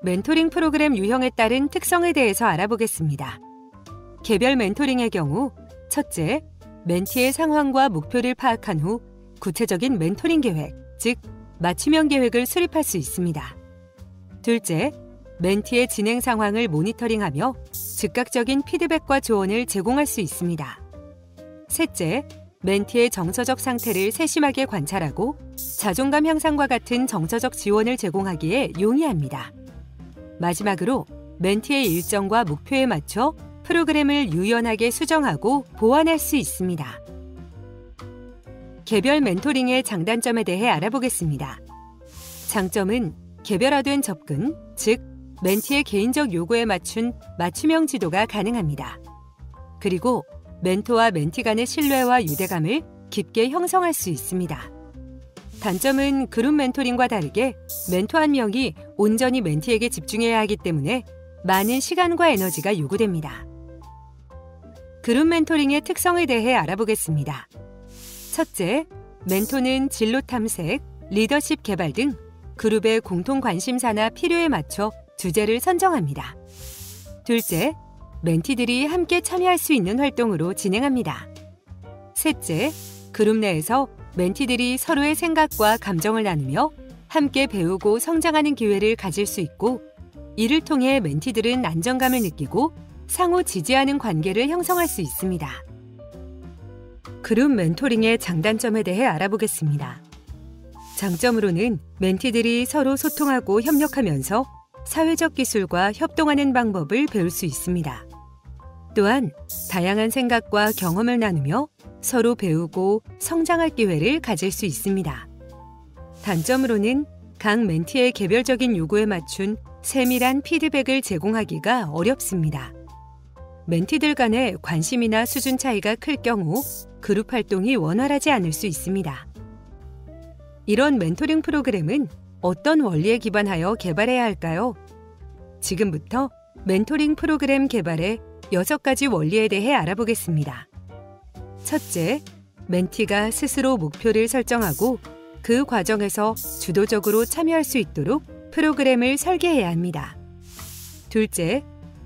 멘토링 프로그램 유형에 따른 특성에 대해서 알아보겠습니다. 개별 멘토링의 경우 첫째, 멘티의 상황과 목표를 파악한 후 구체적인 멘토링 계획, 즉 맞춤형 계획을 수립할 수 있습니다. 둘째, 멘티의 진행 상황을 모니터링하며 즉각적인 피드백과 조언을 제공할 수 있습니다. 셋째, 멘티의 정서적 상태를 세심하게 관찰하고 자존감 향상과 같은 정서적 지원을 제공하기에 용이합니다. 마지막으로 멘티의 일정과 목표에 맞춰 프로그램을 유연하게 수정하고 보완할 수 있습니다. 개별 멘토링의 장단점에 대해 알아보겠습니다. 장점은 개별화된 접근, 즉 멘티의 개인적 요구에 맞춘 맞춤형 지도가 가능합니다. 그리고 멘토와 멘티 간의 신뢰와 유대감을 깊게 형성할 수 있습니다. 단점은 그룹 멘토링과 다르게 멘토 한 명이 온전히 멘티에게 집중해야 하기 때문에 많은 시간과 에너지가 요구됩니다. 그룹 멘토링의 특성에 대해 알아보겠습니다. 첫째, 멘토는 진로 탐색, 리더십 개발 등 그룹의 공통 관심사나 필요에 맞춰 주제를 선정합니다. 둘째, 멘티들이 함께 참여할 수 있는 활동으로 진행합니다. 셋째, 그룹 내에서 멘티들이 서로의 생각과 감정을 나누며 함께 배우고 성장하는 기회를 가질 수 있고, 이를 통해 멘티들은 안정감을 느끼고 상호 지지하는 관계를 형성할 수 있습니다. 그룹 멘토링의 장단점에 대해 알아보겠습니다. 장점으로는 멘티들이 서로 소통하고 협력하면서 사회적 기술과 협동하는 방법을 배울 수 있습니다. 또한 다양한 생각과 경험을 나누며 서로 배우고 성장할 기회를 가질 수 있습니다. 단점으로는 각 멘티의 개별적인 요구에 맞춘 세밀한 피드백을 제공하기가 어렵습니다. 멘티들 간의 관심이나 수준 차이가 클 경우 그룹 활동이 원활하지 않을 수 있습니다. 이런 멘토링 프로그램은 어떤 원리에 기반하여 개발해야 할까요? 지금부터 멘토링 프로그램 개발의 6가지 원리에 대해 알아보겠습니다. 첫째, 멘티가 스스로 목표를 설정하고 그 과정에서 주도적으로 참여할 수 있도록 프로그램을 설계해야 합니다. 둘째,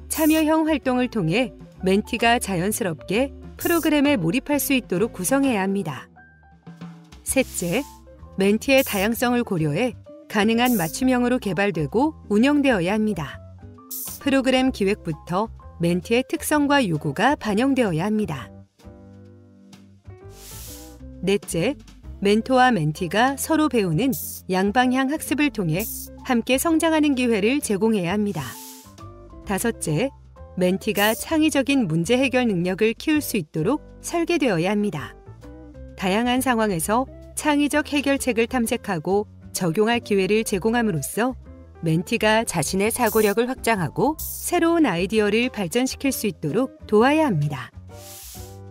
참여형 활동을 통해 멘티가 자연스럽게 프로그램에 몰입할 수 있도록 구성해야 합니다. 셋째, 멘티의 다양성을 고려해 가능한 맞춤형으로 개발되고 운영되어야 합니다. 프로그램 기획부터 멘티의 특성과 요구가 반영되어야 합니다. 넷째, 멘토와 멘티가 서로 배우는 양방향 학습을 통해 함께 성장하는 기회를 제공해야 합니다. 다섯째, 멘티가 창의적인 문제 해결 능력을 키울 수 있도록 설계되어야 합니다. 다양한 상황에서 창의적 해결책을 탐색하고 적용할 기회를 제공함으로써 멘티가 자신의 사고력을 확장하고 새로운 아이디어를 발전시킬 수 있도록 도와야 합니다.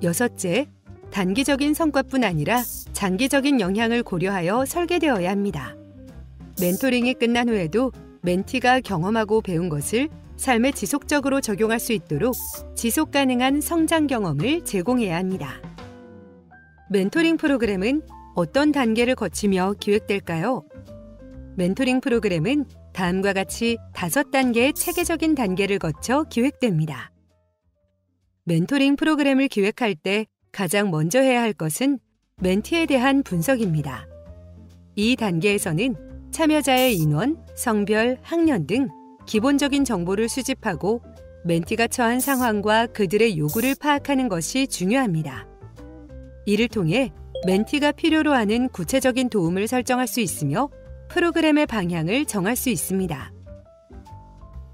여섯째, 단기적인 성과뿐 아니라 장기적인 영향을 고려하여 설계되어야 합니다. 멘토링이 끝난 후에도 멘티가 경험하고 배운 것을 삶에 지속적으로 적용할 수 있도록 지속 가능한 성장 경험을 제공해야 합니다. 멘토링 프로그램은 어떤 단계를 거치며 기획될까요? 멘토링 프로그램은 다음과 같이 5단계의 체계적인 단계를 거쳐 기획됩니다. 멘토링 프로그램을 기획할 때 가장 먼저 해야 할 것은 멘티에 대한 분석입니다. 이 단계에서는 참여자의 인원, 성별, 학년 등 기본적인 정보를 수집하고 멘티가 처한 상황과 그들의 요구를 파악하는 것이 중요합니다. 이를 통해 멘티가 필요로 하는 구체적인 도움을 설정할 수 있으며 프로그램의 방향을 정할 수 있습니다.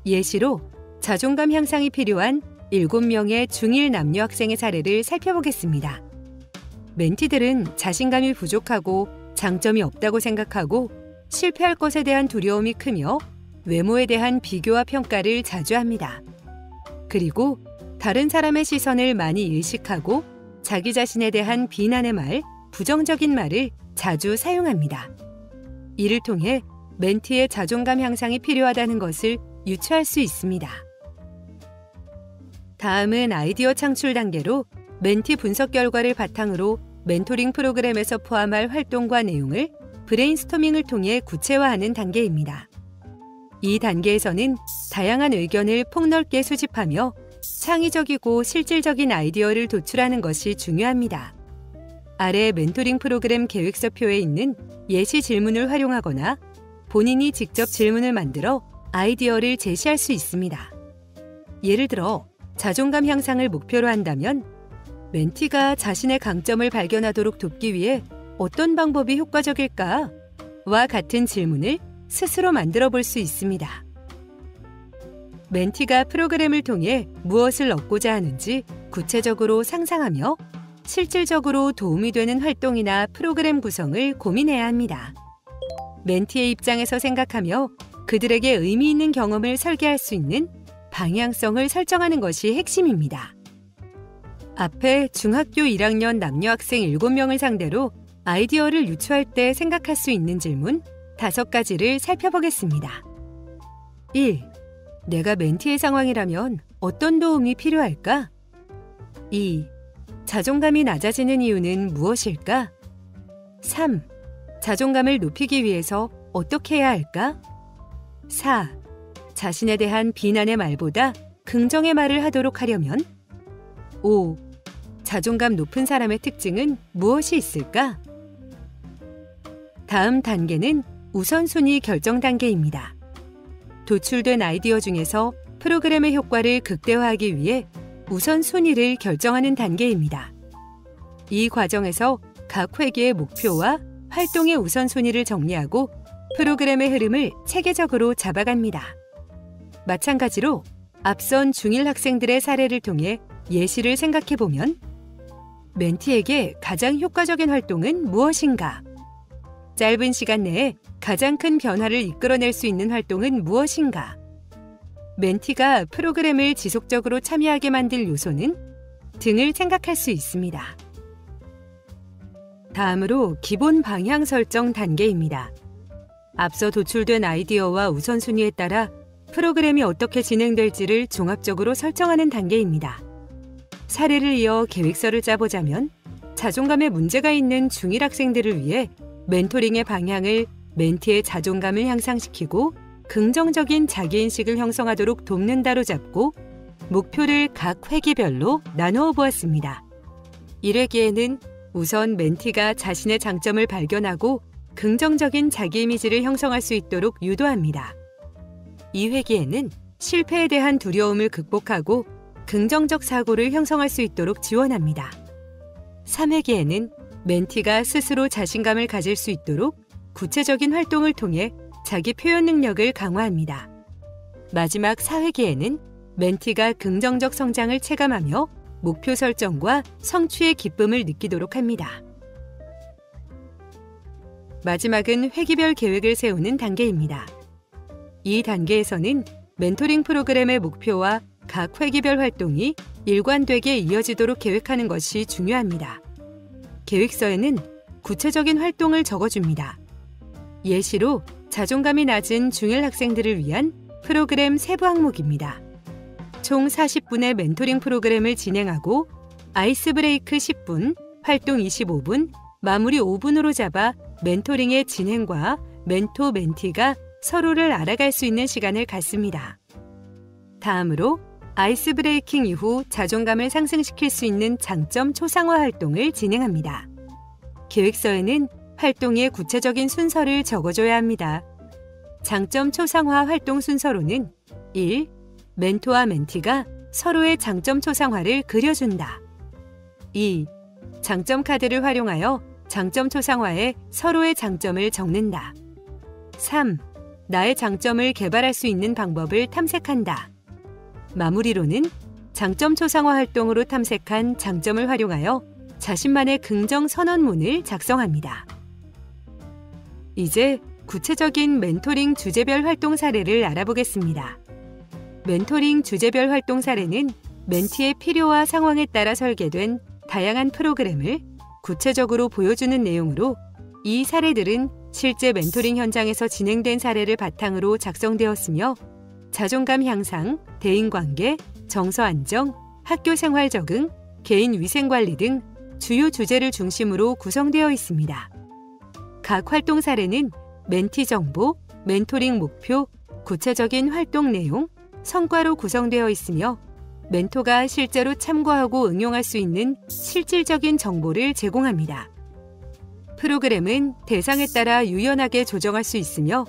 예시로 자존감 향상이 필요한 7명의 중1 남녀 학생의 사례를 살펴보겠습니다. 멘티들은 자신감이 부족하고 장점이 없다고 생각하고 실패할 것에 대한 두려움이 크며 외모에 대한 비교와 평가를 자주 합니다. 그리고 다른 사람의 시선을 많이 의식하고 자기 자신에 대한 비난의 말, 부정적인 말을 자주 사용합니다. 이를 통해 멘티의 자존감 향상이 필요하다는 것을 유추할 수 있습니다. 다음은 아이디어 창출 단계로 멘티 분석 결과를 바탕으로 멘토링 프로그램에서 포함할 활동과 내용을 브레인스토밍을 통해 구체화하는 단계입니다. 이 단계에서는 다양한 의견을 폭넓게 수집하며 창의적이고 실질적인 아이디어를 도출하는 것이 중요합니다. 아래 멘토링 프로그램 계획서표에 있는 예시 질문을 활용하거나 본인이 직접 질문을 만들어 아이디어를 제시할 수 있습니다. 예를 들어 자존감 향상을 목표로 한다면 멘티가 자신의 강점을 발견하도록 돕기 위해 어떤 방법이 효과적일까? 와 같은 질문을 스스로 만들어 볼 수 있습니다. 멘티가 프로그램을 통해 무엇을 얻고자 하는지 구체적으로 상상하며 실질적으로 도움이 되는 활동이나 프로그램 구성을 고민해야 합니다. 멘티의 입장에서 생각하며 그들에게 의미 있는 경험을 설계할 수 있는 방향성을 설정하는 것이 핵심입니다. 앞에 중학교 1학년 남녀 학생 7명을 상대로 아이디어를 유추할 때 생각할 수 있는 질문 5가지를 살펴보겠습니다. 1. 내가 멘티의 상황이라면 어떤 도움이 필요할까? 2. 자존감이 낮아지는 이유는 무엇일까? 3. 자존감을 높이기 위해서 어떻게 해야 할까? 4. 자신에 대한 비난의 말보다 긍정의 말을 하도록 하려면? 5. 자존감 높은 사람의 특징은 무엇이 있을까? 다음 단계는 우선순위 결정 단계입니다. 도출된 아이디어 중에서 프로그램의 효과를 극대화하기 위해 우선순위를 결정하는 단계입니다. 이 과정에서 각 회계의 목표와 활동의 우선순위를 정리하고 프로그램의 흐름을 체계적으로 잡아갑니다. 마찬가지로 앞선 중1 학생들의 사례를 통해 예시를 생각해보면 멘티에게 가장 효과적인 활동은 무엇인가? 짧은 시간 내에 가장 큰 변화를 이끌어낼 수 있는 활동은 무엇인가? 멘티가 프로그램을 지속적으로 참여하게 만들 요소는 등을 생각할 수 있습니다. 다음으로 기본 방향 설정 단계입니다. 앞서 도출된 아이디어와 우선순위에 따라 프로그램이 어떻게 진행될지를 종합적으로 설정하는 단계입니다. 사례를 이어 계획서를 짜보자면 자존감에 문제가 있는 중1 학생들을 위해 멘토링의 방향을 멘티의 자존감을 향상시키고 긍정적인 자기인식을 형성하도록 돕는다로 잡고 목표를 각 회기별로 나누어 보았습니다. 1회기에는 우선 멘티가 자신의 장점을 발견하고 긍정적인 자기 이미지를 형성할 수 있도록 유도합니다. 2회기에는 실패에 대한 두려움을 극복하고 긍정적 사고를 형성할 수 있도록 지원합니다. 3회기에는 멘티가 스스로 자신감을 가질 수 있도록 구체적인 활동을 통해 자기 표현 능력을 강화합니다. 마지막 4회기에는 멘티가 긍정적 성장을 체감하며 목표 설정과 성취의 기쁨을 느끼도록 합니다. 마지막은 회기별 계획을 세우는 단계입니다. 이 단계에서는 멘토링 프로그램의 목표와 각 회기별 활동이 일관되게 이어지도록 계획하는 것이 중요합니다. 계획서에는 구체적인 활동을 적어줍니다. 예시로 자존감이 낮은 중1 학생들을 위한 프로그램 세부 항목입니다. 총 40분의 멘토링 프로그램을 진행하고 아이스 브레이크 10분, 활동 25분, 마무리 5분으로 잡아 멘토링의 진행과 멘토, 멘티가 서로를 알아갈 수 있는 시간을 갖습니다. 다음으로 아이스 브레이킹 이후 자존감을 상승시킬 수 있는 장점 초상화 활동을 진행합니다. 계획서에는 활동의 구체적인 순서를 적어줘야 합니다. 장점 초상화 활동 순서로는 1. 멘토와 멘티가 서로의 장점 초상화를 그려준다. 2. 장점 카드를 활용하여 장점 초상화에 서로의 장점을 적는다. 3. 나의 장점을 개발할 수 있는 방법을 탐색한다. 마무리로는 장점 초상화 활동으로 탐색한 장점을 활용하여 자신만의 긍정 선언문을 작성합니다. 이제 구체적인 멘토링 주제별 활동 사례를 알아보겠습니다. 멘토링 주제별 활동 사례는 멘티의 필요와 상황에 따라 설계된 다양한 프로그램을 구체적으로 보여주는 내용으로 이 사례들은 실제 멘토링 현장에서 진행된 사례를 바탕으로 작성되었으며 자존감 향상, 대인관계, 정서 안정, 학교 생활 적응, 개인 위생 관리 등 주요 주제를 중심으로 구성되어 있습니다. 각 활동 사례는 멘티 정보, 멘토링 목표, 구체적인 활동 내용, 성과로 구성되어 있으며 멘토가 실제로 참고하고 응용할 수 있는 실질적인 정보를 제공합니다. 프로그램은 대상에 따라 유연하게 조정할 수 있으며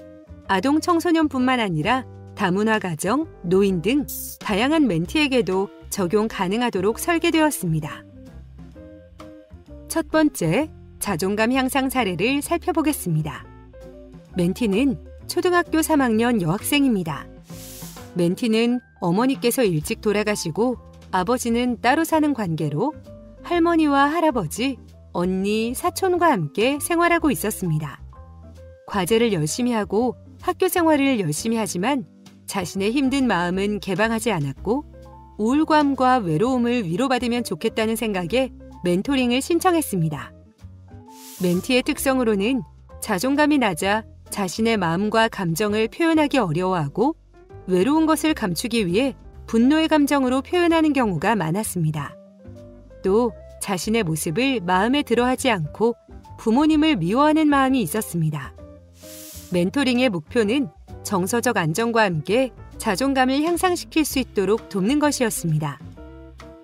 아동 청소년뿐만 아니라 다문화 가정, 노인 등 다양한 멘티에게도 적용 가능하도록 설계되었습니다. 첫 번째, 자존감 향상 사례를 살펴보겠습니다. 멘티는 초등학교 3학년 여학생입니다. 멘티는 어머니께서 일찍 돌아가시고 아버지는 따로 사는 관계로 할머니와 할아버지, 언니, 사촌과 함께 생활하고 있었습니다. 과제를 열심히 하고 학교 생활을 열심히 하지만 자신의 힘든 마음은 개방하지 않았고 우울감과 외로움을 위로받으면 좋겠다는 생각에 멘토링을 신청했습니다. 멘티의 특성으로는 자존감이 낮아 자신의 마음과 감정을 표현하기 어려워하고 외로운 것을 감추기 위해 분노의 감정으로 표현하는 경우가 많았습니다. 또 자신의 모습을 마음에 들어하지 않고 부모님을 미워하는 마음이 있었습니다. 멘토링의 목표는 정서적 안정과 함께 자존감을 향상시킬 수 있도록 돕는 것이었습니다.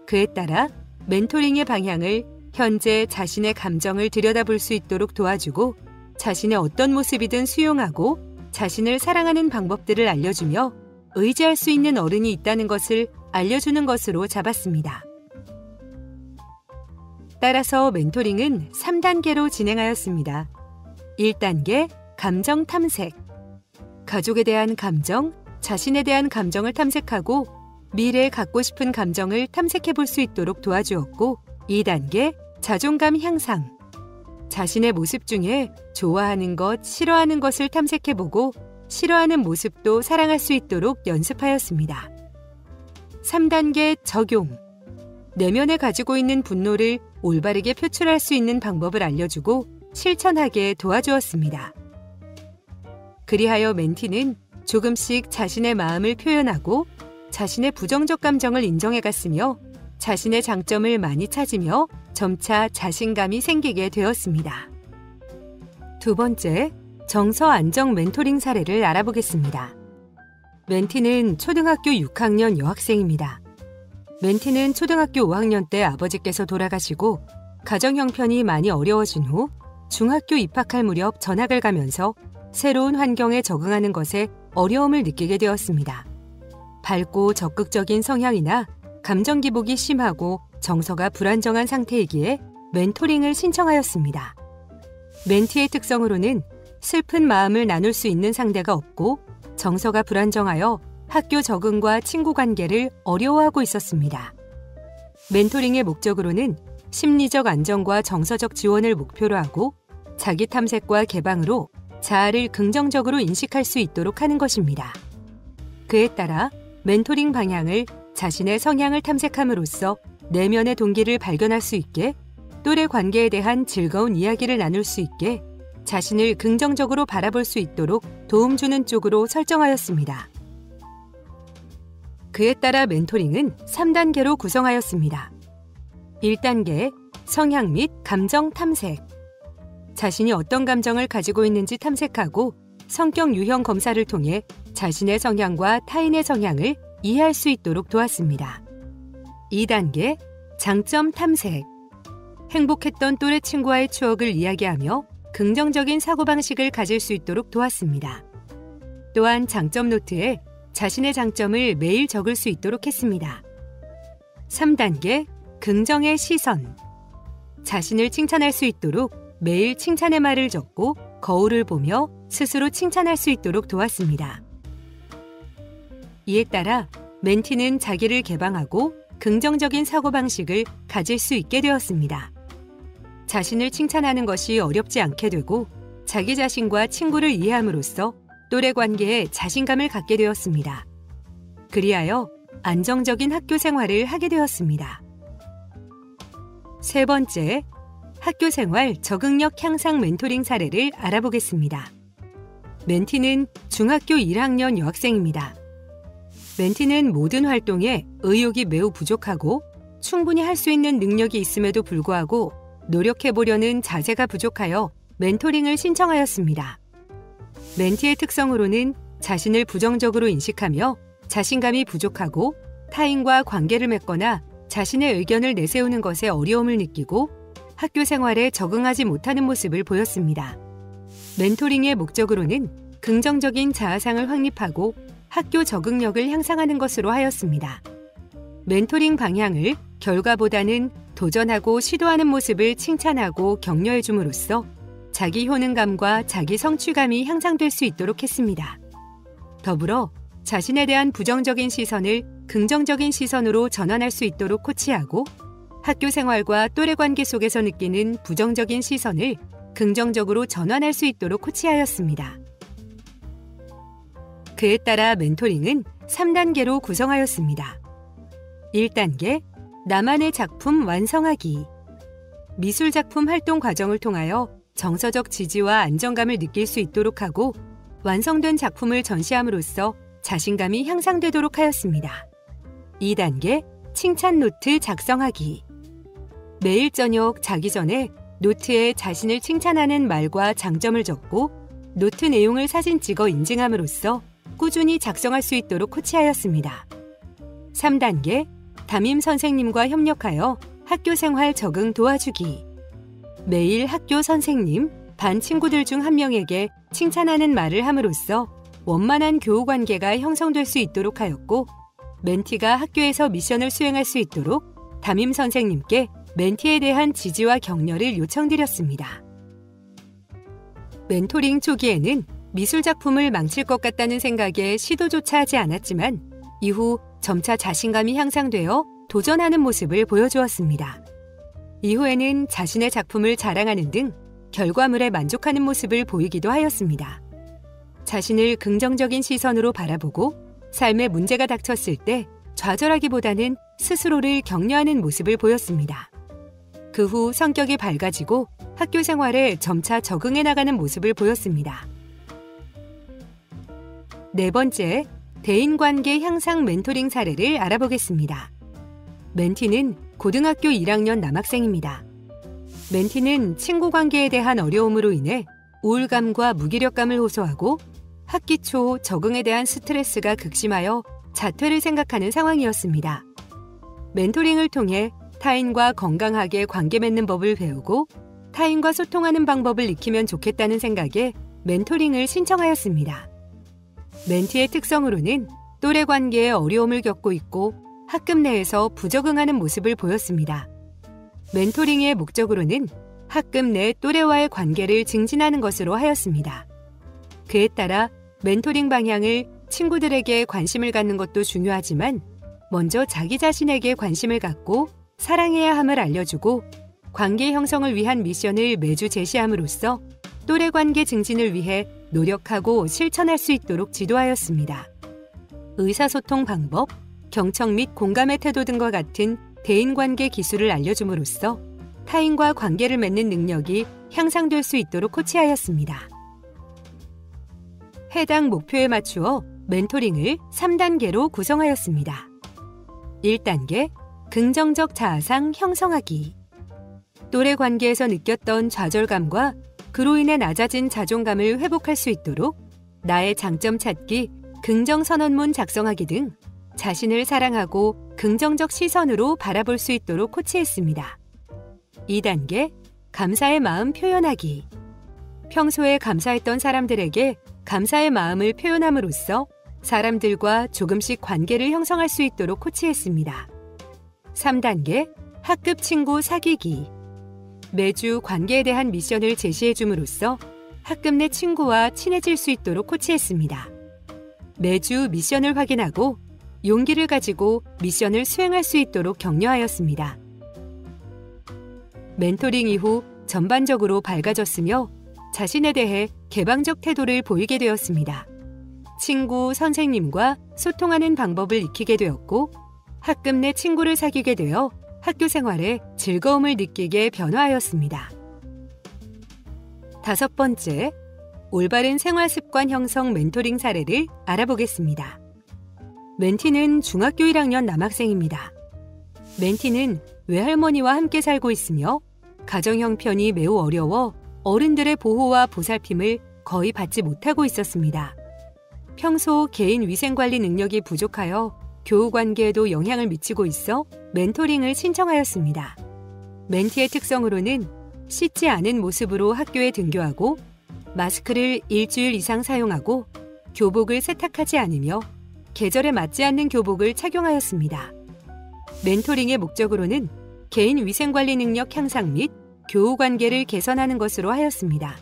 그에 따라 멘토링의 방향을 현재 자신의 감정을 들여다볼 수 있도록 도와주고 자신의 어떤 모습이든 수용하고 자신을 사랑하는 방법들을 알려주며 의지할 수 있는 어른이 있다는 것을 알려주는 것으로 잡았습니다. 따라서 멘토링은 3단계로 진행하였습니다. 1단계, 감정 탐색. 가족에 대한 감정, 자신에 대한 감정을 탐색하고 미래에 갖고 싶은 감정을 탐색해 볼 수 있도록 도와주었고 2단계, 자존감 향상. 자신의 모습 중에 좋아하는 것, 싫어하는 것을 탐색해보고 싫어하는 모습도 사랑할 수 있도록 연습하였습니다. 3단계 적용. 내면에 가지고 있는 분노를 올바르게 표출할 수 있는 방법을 알려주고 실천하게 도와주었습니다. 그리하여 멘티는 조금씩 자신의 마음을 표현하고 자신의 부정적 감정을 인정해갔으며 자신의 장점을 많이 찾으며 점차 자신감이 생기게 되었습니다. 두 번째, 정서 안정 멘토링 사례를 알아보겠습니다. 멘티는 초등학교 6학년 여학생입니다. 멘티는 초등학교 5학년 때 아버지께서 돌아가시고 가정 형편이 많이 어려워진 후 중학교 입학할 무렵 전학을 가면서 새로운 환경에 적응하는 것에 어려움을 느끼게 되었습니다. 밝고 적극적인 성향이나 감정 기복이 심하고 정서가 불안정한 상태이기에 멘토링을 신청하였습니다. 멘티의 특성으로는 슬픈 마음을 나눌 수 있는 상대가 없고 정서가 불안정하여 학교 적응과 친구 관계를 어려워하고 있었습니다. 멘토링의 목적으로는 심리적 안정과 정서적 지원을 목표로 하고 자기 탐색과 개방으로 자아를 긍정적으로 인식할 수 있도록 하는 것입니다. 그에 따라 멘토링 방향을 자신의 성향을 탐색함으로써 내면의 동기를 발견할 수 있게 또래 관계에 대한 즐거운 이야기를 나눌 수 있게 자신을 긍정적으로 바라볼 수 있도록 도움 주는 쪽으로 설정하였습니다. 그에 따라 멘토링은 3단계로 구성하였습니다. 1단계, 성향 및 감정 탐색. 자신이 어떤 감정을 가지고 있는지 탐색하고 성격 유형 검사를 통해 자신의 성향과 타인의 성향을 이해할 수 있도록 도왔습니다. 2단계, 장점 탐색. 행복했던 또래 친구와의 추억을 이야기하며 긍정적인 사고방식을 가질 수 있도록 도왔습니다. 또한 장점 노트에 자신의 장점을 매일 적을 수 있도록 했습니다. 3단계, 긍정의 시선. 자신을 칭찬할 수 있도록 매일 칭찬의 말을 적고 거울을 보며 스스로 칭찬할 수 있도록 도왔습니다. 이에 따라 멘티는 자기를 개방하고 긍정적인 사고방식을 가질 수 있게 되었습니다. 자신을 칭찬하는 것이 어렵지 않게 되고 자기 자신과 친구를 이해함으로써 또래 관계에 자신감을 갖게 되었습니다. 그리하여 안정적인 학교 생활을 하게 되었습니다. 세 번째, 학교 생활 적응력 향상 멘토링 사례를 알아보겠습니다. 멘티는 중학교 1학년 여학생입니다. 멘티는 모든 활동에 의욕이 매우 부족하고 충분히 할 수 있는 능력이 있음에도 불구하고 노력해보려는 자세가 부족하여 멘토링을 신청하였습니다. 멘티의 특성으로는 자신을 부정적으로 인식하며 자신감이 부족하고 타인과 관계를 맺거나 자신의 의견을 내세우는 것에 어려움을 느끼고 학교 생활에 적응하지 못하는 모습을 보였습니다. 멘토링의 목적으로는 긍정적인 자아상을 확립하고 학교 적응력을 향상하는 것으로 하였습니다. 멘토링 방향을 결과보다는 도전하고 시도하는 모습을 칭찬하고 격려해 줌으로써 자기 효능감과 자기 성취감이 향상될 수 있도록 했습니다. 더불어 자신에 대한 부정적인 시선을 긍정적인 시선으로 전환할 수 있도록 코치하고 학교 생활과 또래 관계 속에서 느끼는 부정적인 시선을 긍정적으로 전환할 수 있도록 코치하였습니다. 그에 따라 멘토링은 3단계로 구성하였습니다. 1단계, 나만의 작품 완성하기. 미술작품 활동 과정을 통하여 정서적 지지와 안정감을 느낄 수 있도록 하고 완성된 작품을 전시함으로써 자신감이 향상되도록 하였습니다. 2단계, 칭찬 노트 작성하기. 매일 저녁 자기 전에 노트에 자신을 칭찬하는 말과 장점을 적고 노트 내용을 사진 찍어 인증함으로써 꾸준히 작성할 수 있도록 코치하였습니다. 3단계, 담임 선생님과 협력하여 학교 생활 적응 도와주기. 매일 학교 선생님, 반 친구들 중 한 명에게 칭찬하는 말을 함으로써 원만한 교우 관계가 형성될 수 있도록 하였고 멘티가 학교에서 미션을 수행할 수 있도록 담임 선생님께 멘티에 대한 지지와 격려를 요청드렸습니다. 멘토링 초기에는 미술 작품을 망칠 것 같다는 생각에 시도조차 하지 않았지만 이후 점차 자신감이 향상되어 도전하는 모습을 보여주었습니다. 이후에는 자신의 작품을 자랑하는 등 결과물에 만족하는 모습을 보이기도 하였습니다. 자신을 긍정적인 시선으로 바라보고 삶에 문제가 닥쳤을 때 좌절하기보다는 스스로를 격려하는 모습을 보였습니다. 그 후 성격이 밝아지고 학교 생활에 점차 적응해 나가는 모습을 보였습니다. 4번째, 대인관계 향상 멘토링 사례를 알아보겠습니다. 멘티는 고등학교 1학년 남학생입니다. 멘티는 친구 관계에 대한 어려움으로 인해 우울감과 무기력감을 호소하고 학기 초 적응에 대한 스트레스가 극심하여 자퇴를 생각하는 상황이었습니다. 멘토링을 통해 타인과 건강하게 관계 맺는 법을 배우고 타인과 소통하는 방법을 익히면 좋겠다는 생각에 멘토링을 신청하였습니다. 멘티의 특성으로는 또래 관계에 어려움을 겪고 있고 학급 내에서 부적응하는 모습을 보였습니다. 멘토링의 목적으로는 학급 내 또래와의 관계를 증진하는 것으로 하였습니다. 그에 따라 멘토링 방향을 친구들에게 관심을 갖는 것도 중요하지만 먼저 자기 자신에게 관심을 갖고 사랑해야 함을 알려주고 관계 형성을 위한 미션을 매주 제시함으로써 또래 관계 증진을 위해 노력하고 실천할 수 있도록 지도하였습니다. 의사소통 방법, 경청 및 공감의 태도 등과 같은 대인관계 기술을 알려줌으로써 타인과 관계를 맺는 능력이 향상될 수 있도록 코치하였습니다. 해당 목표에 맞추어 멘토링을 3단계로 구성하였습니다. 1단계, 긍정적 자아상 형성하기. 또래 관계에서 느꼈던 좌절감과 그로 인해 낮아진 자존감을 회복할 수 있도록 나의 장점 찾기, 긍정선언문 작성하기 등 자신을 사랑하고 긍정적 시선으로 바라볼 수 있도록 코치했습니다. 2단계, 감사의 마음 표현하기. 평소에 감사했던 사람들에게 감사의 마음을 표현함으로써 사람들과 조금씩 관계를 형성할 수 있도록 코치했습니다. 3단계, 학급 친구 사귀기. 매주 관계에 대한 미션을 제시해 줌으로써 학급 내 친구와 친해질 수 있도록 코치했습니다. 매주 미션을 확인하고 용기를 가지고 미션을 수행할 수 있도록 격려하였습니다. 멘토링 이후 전반적으로 밝아졌으며 자신에 대해 개방적 태도를 보이게 되었습니다. 친구, 선생님과 소통하는 방법을 익히게 되었고 학급 내 친구를 사귀게 되어 학교 생활에 즐거움을 느끼게 변화하였습니다. 5번째, 올바른 생활습관 형성 멘토링 사례를 알아보겠습니다. 멘티는 중학교 1학년 남학생입니다. 멘티는 외할머니와 함께 살고 있으며 가정 형편이 매우 어려워 어른들의 보호와 보살핌을 거의 받지 못하고 있었습니다. 평소 개인 위생관리 능력이 부족하여 교우 관계에도 영향을 미치고 있어 멘토링을 신청하였습니다. 멘티의 특성으로는 씻지 않은 모습으로 학교에 등교하고 마스크를 일주일 이상 사용하고 교복을 세탁하지 않으며 계절에 맞지 않는 교복을 착용하였습니다. 멘토링의 목적으로는 개인 위생관리 능력 향상 및 교우 관계를 개선하는 것으로 하였습니다.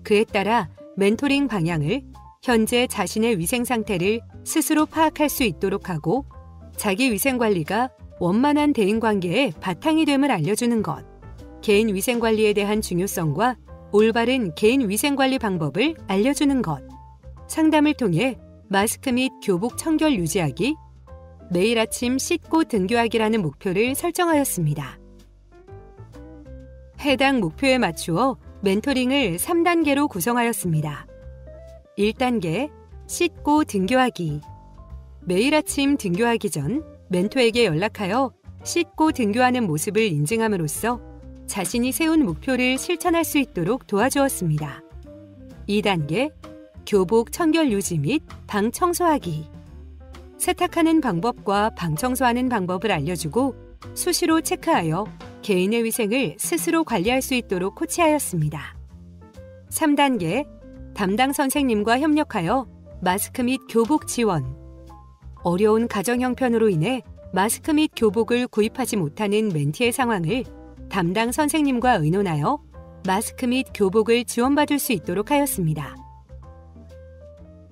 그에 따라 멘토링 방향을 현재 자신의 위생 상태를 스스로 파악할 수 있도록 하고 자기 위생관리가 원만한 대인관계의 바탕이 됨을 알려주는 것, 개인 위생관리에 대한 중요성과 올바른 개인 위생관리 방법을 알려주는 것, 상담을 통해 마스크 및 교복 청결 유지하기, 매일 아침 씻고 등교하기라는 목표를 설정하였습니다. 해당 목표에 맞추어 멘토링을 3단계로 구성하였습니다. 1단계, 씻고 등교하기. 매일 아침 등교하기 전 멘토에게 연락하여 씻고 등교하는 모습을 인증함으로써 자신이 세운 목표를 실천할 수 있도록 도와주었습니다. 2단계, 교복 청결 유지 및 방 청소하기. 세탁하는 방법과 방 청소하는 방법을 알려주고 수시로 체크하여 개인의 위생을 스스로 관리할 수 있도록 코치하였습니다. 3단계, 담당 선생님과 협력하여 마스크 및 교복 지원. 어려운 가정 형편으로 인해 마스크 및 교복을 구입하지 못하는 멘티의 상황을 담당 선생님과 의논하여 마스크 및 교복을 지원받을 수 있도록 하였습니다.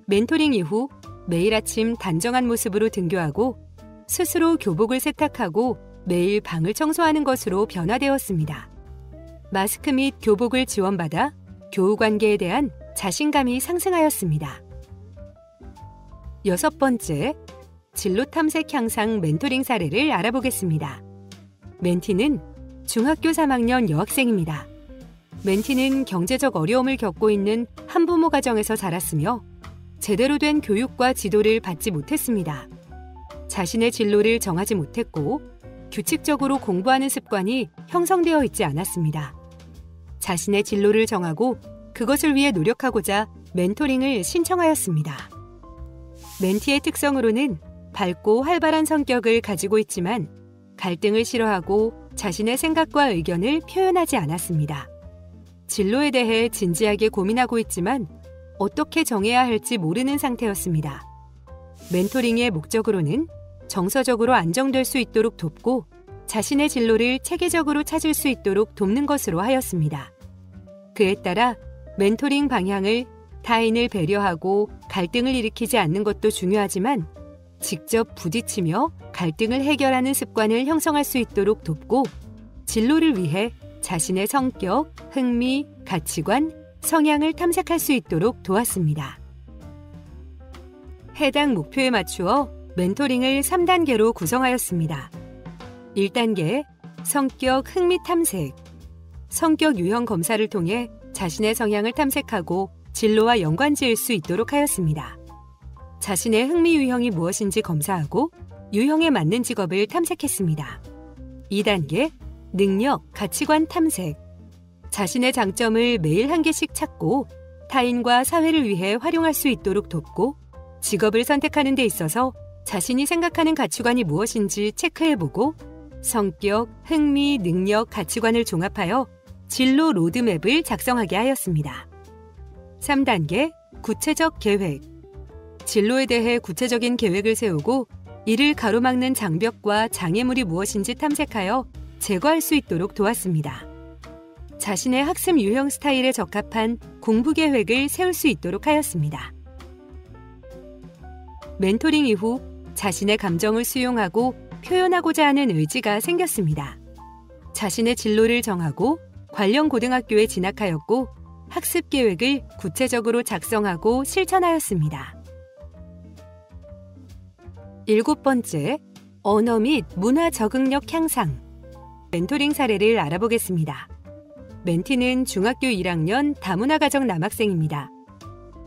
멘토링 이후 매일 아침 단정한 모습으로 등교하고 스스로 교복을 세탁하고 매일 방을 청소하는 것으로 변화되었습니다. 마스크 및 교복을 지원받아 교우 관계에 대한 자신감이 상승하였습니다. 6번째, 진로 탐색 향상 멘토링 사례를 알아보겠습니다. 멘티는 중학교 3학년 여학생입니다. 멘티는 경제적 어려움을 겪고 있는 한부모 가정에서 자랐으며 제대로 된 교육과 지도를 받지 못했습니다. 자신의 진로를 정하지 못했고 규칙적으로 공부하는 습관이 형성되어 있지 않았습니다. 자신의 진로를 정하고 그것을 위해 노력하고자 멘토링을 신청하였습니다. 멘티의 특성으로는 밝고 활발한 성격을 가지고 있지만 갈등을 싫어하고 자신의 생각과 의견을 표현하지 않았습니다. 진로에 대해 진지하게 고민하고 있지만 어떻게 정해야 할지 모르는 상태였습니다. 멘토링의 목적으로는 정서적으로 안정될 수 있도록 돕고 자신의 진로를 체계적으로 찾을 수 있도록 돕는 것으로 하였습니다. 그에 따라 멘토링 방향을 타인을 배려하고 갈등을 일으키지 않는 것도 중요하지만 직접 부딪히며 갈등을 해결하는 습관을 형성할 수 있도록 돕고 진로를 위해 자신의 성격, 흥미, 가치관, 성향을 탐색할 수 있도록 도왔습니다. 해당 목표에 맞추어 멘토링을 3단계로 구성하였습니다. 1단계, 성격 흥미 탐색. 성격 유형 검사를 통해 자신의 성향을 탐색하고 진로와 연관지을 수 있도록 하였습니다. 자신의 흥미 유형이 무엇인지 검사하고 유형에 맞는 직업을 탐색했습니다. 2단계, 능력, 가치관 탐색. 자신의 장점을 매일 한 개씩 찾고 타인과 사회를 위해 활용할 수 있도록 돕고 직업을 선택하는 데 있어서 자신이 생각하는 가치관이 무엇인지 체크해보고 성격, 흥미, 능력, 가치관을 종합하여 진로 로드맵을 작성하게 하였습니다. 3단계, 구체적 계획. 진로에 대해 구체적인 계획을 세우고 이를 가로막는 장벽과 장애물이 무엇인지 탐색하여 제거할 수 있도록 도왔습니다. 자신의 학습 유형 스타일에 적합한 공부 계획을 세울 수 있도록 하였습니다. 멘토링 이후 자신의 감정을 수용하고 표현하고자 하는 의지가 생겼습니다. 자신의 진로를 정하고 관련 고등학교에 진학하였고 학습 계획을 구체적으로 작성하고 실천하였습니다. 7번째, 언어 및 문화 적응력 향상. 멘토링 사례를 알아보겠습니다. 멘티는 중학교 1학년 다문화 가정 남학생입니다.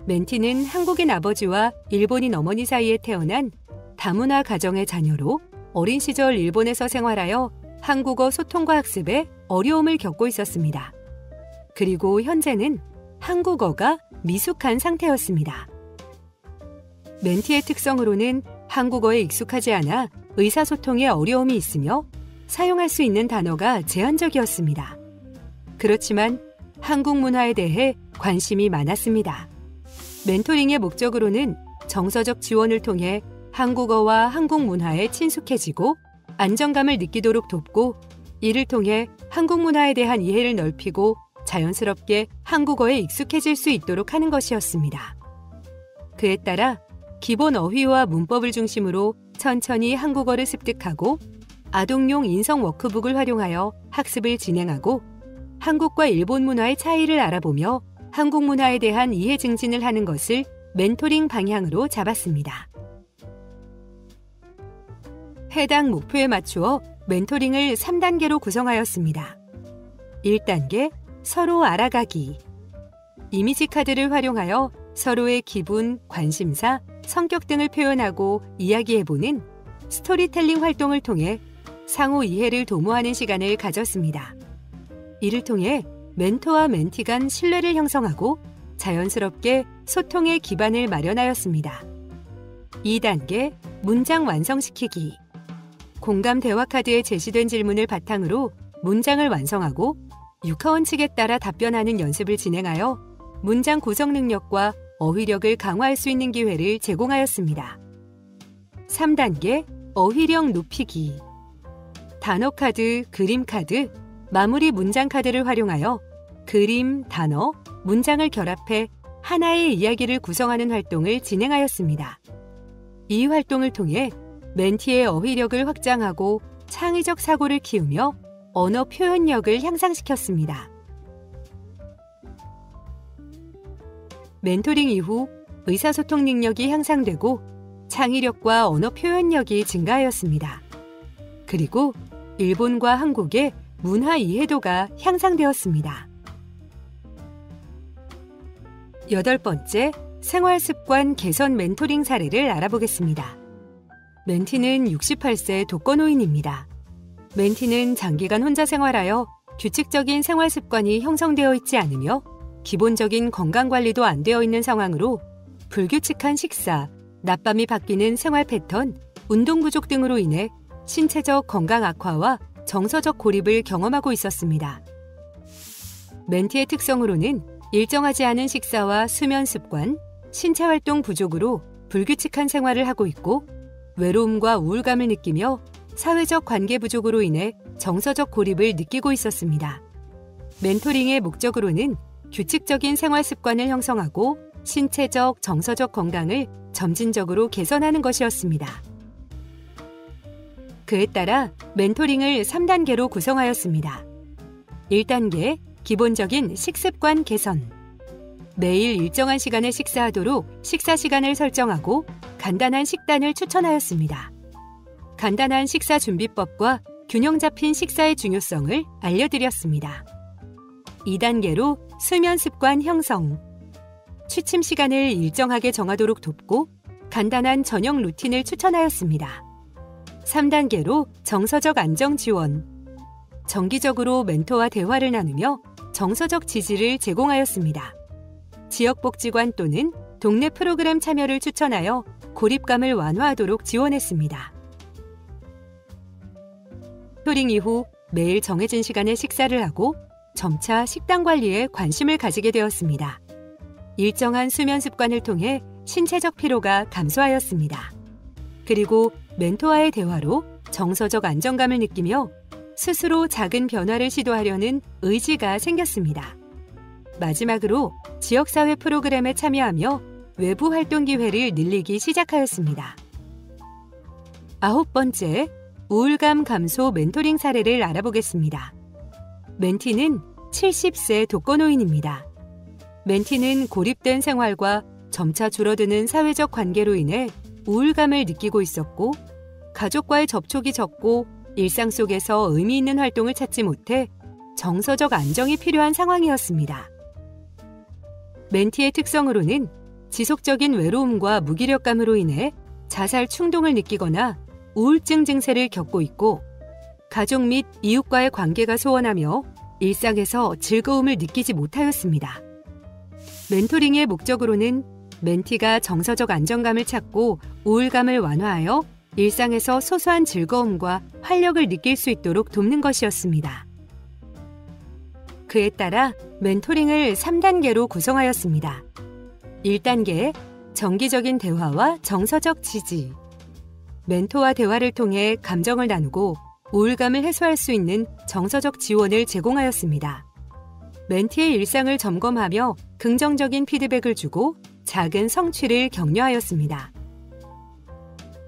멘티는 한국인 아버지와 일본인 어머니 사이에 태어난 다문화 가정의 자녀로 어린 시절 일본에서 생활하여 한국어 소통과 학습에 어려움을 겪고 있었습니다. 그리고 현재는 한국어가 미숙한 상태였습니다. 멘티의 특성으로는 한국어에 익숙하지 않아 의사소통에 어려움이 있으며 사용할 수 있는 단어가 제한적이었습니다. 그렇지만 한국 문화에 대해 관심이 많았습니다. 멘토링의 목적으로는 정서적 지원을 통해 한국어와 한국 문화에 친숙해지고 안정감을 느끼도록 돕고, 이를 통해 한국 문화에 대한 이해를 넓히고 자연스럽게 한국어에 익숙해질 수 있도록 하는 것이었습니다. 그에 따라 기본 어휘와 문법을 중심으로 천천히 한국어를 습득하고 아동용 인성 워크북을 활용하여 학습을 진행하고 한국과 일본 문화의 차이를 알아보며 한국 문화에 대한 이해 증진을 하는 것을 멘토링 방향으로 잡았습니다. 해당 목표에 맞추어 멘토링을 3단계로 구성하였습니다. 1단계, 서로 알아가기. 이미지 카드를 활용하여 서로의 기분, 관심사, 성격 등을 표현하고 이야기해보는 스토리텔링 활동을 통해 상호 이해를 도모하는 시간을 가졌습니다. 이를 통해 멘토와 멘티 간 신뢰를 형성하고 자연스럽게 소통의 기반을 마련하였습니다. 2단계, 문장 완성시키기. 공감 대화 카드에 제시된 질문을 바탕으로 문장을 완성하고 육하원칙에 따라 답변하는 연습을 진행하여 문장 구성 능력과 어휘력을 강화할 수 있는 기회를 제공하였습니다. 3단계, 어휘력 높이기. 단어 카드, 그림 카드, 마무리 문장 카드를 활용하여 그림, 단어, 문장을 결합해 하나의 이야기를 구성하는 활동을 진행하였습니다. 이 활동을 통해 멘티의 어휘력을 확장하고 창의적 사고를 키우며 언어 표현력을 향상시켰습니다. 멘토링 이후 의사소통 능력이 향상되고 창의력과 언어 표현력이 증가하였습니다. 그리고 일본과 한국의 문화 이해도가 향상되었습니다. 8번째, 생활습관 개선 멘토링 사례를 알아보겠습니다. 멘티는 68세 독거노인입니다. 멘티는 장기간 혼자 생활하여 규칙적인 생활습관이 형성되어 있지 않으며 기본적인 건강관리도 안 되어 있는 상황으로 불규칙한 식사, 낮밤이 바뀌는 생활 패턴, 운동 부족 등으로 인해 신체적 건강 악화와 정서적 고립을 경험하고 있었습니다. 멘티의 특성으로는 일정하지 않은 식사와 수면 습관, 신체 활동 부족으로 불규칙한 생활을 하고 있고 외로움과 우울감을 느끼며 사회적 관계 부족으로 인해 정서적 고립을 느끼고 있었습니다. 멘토링의 목적으로는 규칙적인 생활 습관을 형성하고 신체적, 정서적 건강을 점진적으로 개선하는 것이었습니다. 그에 따라 멘토링을 3단계로 구성하였습니다. 1단계, 기본적인 식습관 개선. 매일 일정한 시간에 식사하도록 식사 시간을 설정하고 간단한 식단을 추천하였습니다. 간단한 식사 준비법과 균형 잡힌 식사의 중요성을 알려드렸습니다. 2단계로 수면 습관 형성. 취침 시간을 일정하게 정하도록 돕고 간단한 저녁 루틴을 추천하였습니다. 3단계로 정서적 안정 지원. 정기적으로 멘토와 대화를 나누며 정서적 지지를 제공하였습니다. 지역복지관 또는 동네 프로그램 참여를 추천하여 고립감을 완화하도록 지원했습니다. 멘토링 이후 매일 정해진 시간에 식사를 하고 점차 식단 관리에 관심을 가지게 되었습니다. 일정한 수면 습관을 통해 신체적 피로가 감소하였습니다. 그리고 멘토와의 대화로 정서적 안정감을 느끼며 스스로 작은 변화를 시도하려는 의지가 생겼습니다. 마지막으로 지역사회 프로그램에 참여하며 외부 활동 기회를 늘리기 시작하였습니다. 9번째, 우울감 감소 멘토링 사례를 알아보겠습니다. 멘티는 70세 독거노인입니다. 멘티는 고립된 생활과 점차 줄어드는 사회적 관계로 인해 우울감을 느끼고 있었고 가족과의 접촉이 적고 일상 속에서 의미 있는 활동을 찾지 못해 정서적 안정이 필요한 상황이었습니다. 멘티의 특성으로는 지속적인 외로움과 무기력감으로 인해 자살 충동을 느끼거나 우울증 증세를 겪고 있고 가족 및 이웃과의 관계가 소원하며 일상에서 즐거움을 느끼지 못하였습니다. 멘토링의 목적으로는 멘티가 정서적 안정감을 찾고 우울감을 완화하여 일상에서 소소한 즐거움과 활력을 느낄 수 있도록 돕는 것이었습니다. 그에 따라 멘토링을 3단계로 구성하였습니다. 1단계, 정기적인 대화와 정서적 지지. 멘토와 대화를 통해 감정을 나누고 우울감을 해소할 수 있는 정서적 지원을 제공하였습니다. 멘티의 일상을 점검하며 긍정적인 피드백을 주고 작은 성취를 격려하였습니다.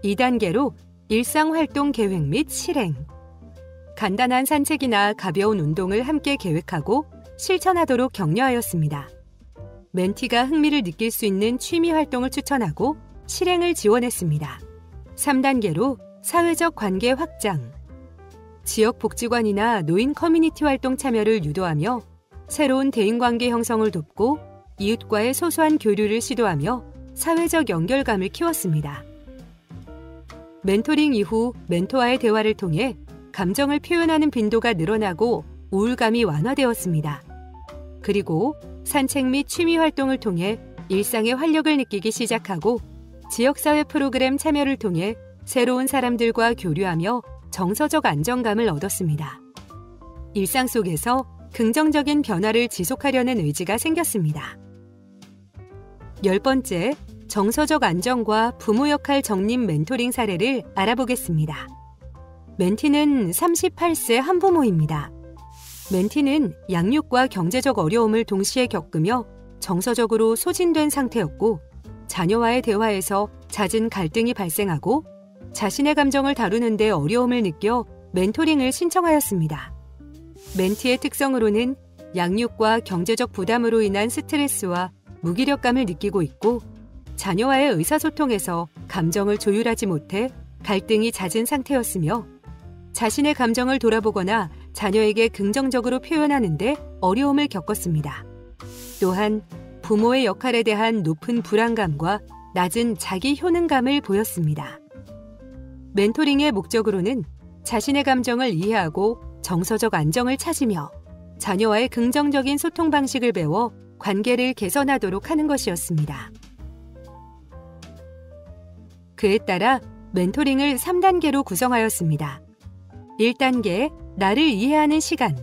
2단계로 일상활동 계획 및 실행. 간단한 산책이나 가벼운 운동을 함께 계획하고 실천하도록 격려하였습니다. 멘티가 흥미를 느낄 수 있는 취미 활동을 추천하고 실행을 지원했습니다. 3단계로 사회적 관계 확장. 지역 복지관이나 노인 커뮤니티 활동 참여를 유도하며 새로운 대인관계 형성을 돕고 이웃과의 소소한 교류를 시도하며 사회적 연결감을 키웠습니다. 멘토링 이후 멘토와의 대화를 통해 감정을 표현하는 빈도가 늘어나고 우울감이 완화되었습니다. 그리고 산책 및 취미 활동을 통해 일상의 활력을 느끼기 시작하고 지역사회 프로그램 참여를 통해 새로운 사람들과 교류하며 정서적 안정감을 얻었습니다. 일상 속에서 긍정적인 변화를 지속하려는 의지가 생겼습니다. 10번째, 정서적 안정과 부모 역할 정립 멘토링 사례를 알아보겠습니다. 멘티는 38세 한부모입니다. 멘티는 양육과 경제적 어려움을 동시에 겪으며 정서적으로 소진된 상태였고 자녀와의 대화에서 잦은 갈등이 발생하고 자신의 감정을 다루는 데 어려움을 느껴 멘토링을 신청하였습니다. 멘티의 특성으로는 양육과 경제적 부담으로 인한 스트레스와 무기력감을 느끼고 있고 자녀와의 의사소통에서 감정을 조율하지 못해 갈등이 잦은 상태였으며 자신의 감정을 돌아보거나 자녀에게 긍정적으로 표현하는데 어려움을 겪었습니다. 또한 부모의 역할에 대한 높은 불안감과 낮은 자기 효능감을 보였습니다. 멘토링의 목적으로는 자신의 감정을 이해하고 정서적 안정을 찾으며 자녀와의 긍정적인 소통 방식을 배워 관계를 개선하도록 하는 것이었습니다. 그에 따라 멘토링을 3단계로 구성하였습니다. 1단계, 나를 이해하는 시간.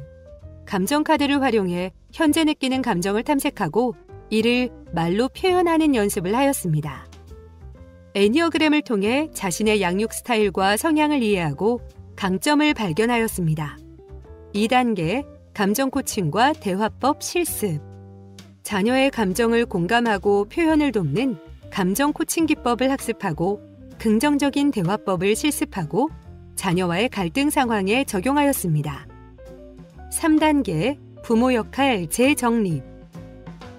감정카드를 활용해 현재 느끼는 감정을 탐색하고 이를 말로 표현하는 연습을 하였습니다. 애니어그램을 통해 자신의 양육 스타일과 성향을 이해하고 강점을 발견하였습니다. 2단계, 감정 코칭과 대화법 실습. 자녀의 감정을 공감하고 표현을 돕는 감정 코칭 기법을 학습하고 긍정적인 대화법을 실습하고 자녀와의 갈등 상황에 적용하였습니다. 3단계, 부모 역할 재정립.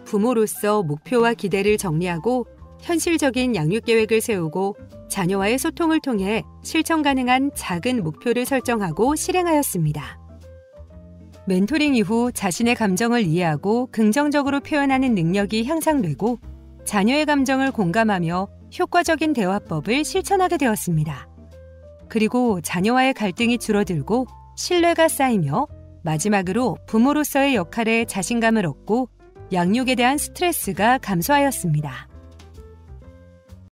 부모로서 목표와 기대를 정리하고 현실적인 양육 계획을 세우고 자녀와의 소통을 통해 실천 가능한 작은 목표를 설정하고 실행하였습니다. 멘토링 이후 자신의 감정을 이해하고 긍정적으로 표현하는 능력이 향상되고 자녀의 감정을 공감하며 효과적인 대화법을 실천하게 되었습니다. 그리고 자녀와의 갈등이 줄어들고 신뢰가 쌓이며 마지막으로 부모로서의 역할에 자신감을 얻고 양육에 대한 스트레스가 감소하였습니다.